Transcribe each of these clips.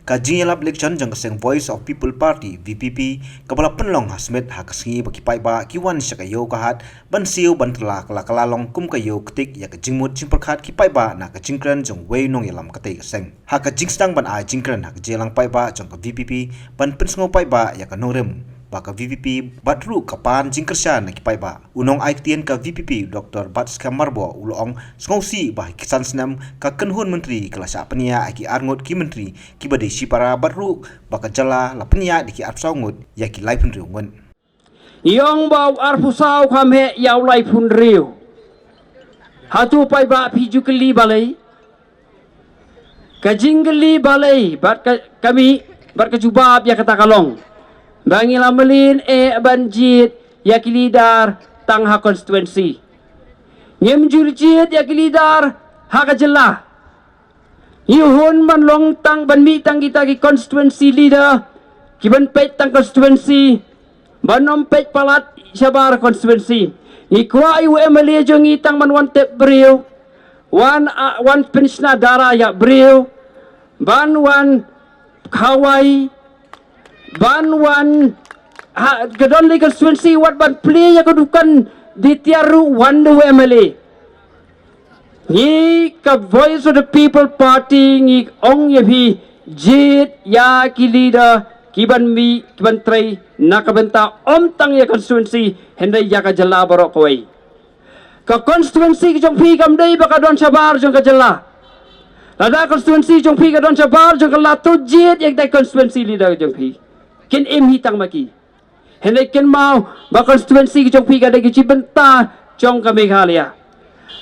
Kaji yelap election jang kaseng Voice of People Party VPP kabala penlong hasmet hakasingi baki paiba kiwan syakayo kahat ban siu ban telak kalalong kum kayo ketik ya kajingmut jingperkhat ki paiba na kajingkran jong wei nong yelam katai kaseng haka jingstang ban a jingkran haka jelang paiba jong ka VPP ban pensngo paiba ya ka norem baka VPP batru kapan jingkersya na ki paiba unong aiktien ka VPP Dr. Batska Marbo ulong sngosi bah kisan senam ka kenhun menteri kelasa penia aki arngot ki menteri ki bade para batru baka jala la penia diki arsaungut ya ki laipun riungun yong bau arpusau kame yau laipun riu hatu paiba piju keli balai kajingeli balai bat kami bat kejubab ya kata kalong Bangila melin banjit ya kilidar tangha constituency. Nyem jurjit ya kilidar haka jelah. Yuhun ban long tang ban mi tang kita ki constituency leader. Kiban pet tang constituency. Banom pet palat syabar constituency. Ikwa iu MLA jong itang man wan tep beriu. Wan pensiona darah ya beriu. Ban wan Hawaii. Ban kedon legal constituency wat ban play ya kedukan di tiaru wandu MLA ni ka Voice of the People Party ni ong ye bi jit ya ki leader kiban mi kiban tray nakabenta tang ya constituency henday ya ka jala barok koi ka constituency ki jong pi kam dei baka don sabar jong ka jala lada constituency jong pi ka don sabar jong ka latu jit ya dai constituency leader jong pi ken em hitang maki henday ken mau ba constituency ki jong pi ka dai ki benta jong ka Meghalaya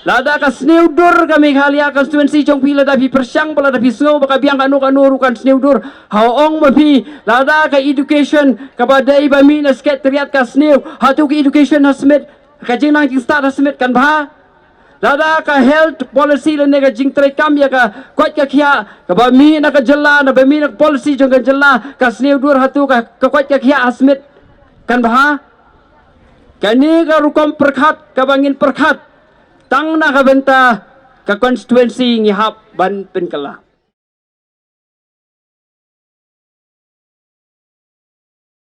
lada ka sneudur ka Meghalaya constituency jong pi lada pi persyang bala da pi sngo baka biang anu rukan sneudur haong ma pi lada ka education ka badai ba mi na sekretariat ka sneu hatu ki education hasmet ka jinang jing start hasmet kan ba lada ka health policy le nega jing trai kam ya ka kwat ka khia ka ba mi na ka jalla na ba mi na policy jong ka jalla ka sneu dur hatu ka kwat ka khia asmet kan ba kani ka rukom perkhat ka bangin perkhat tang na ka benta ka constituency ngihap ban penkala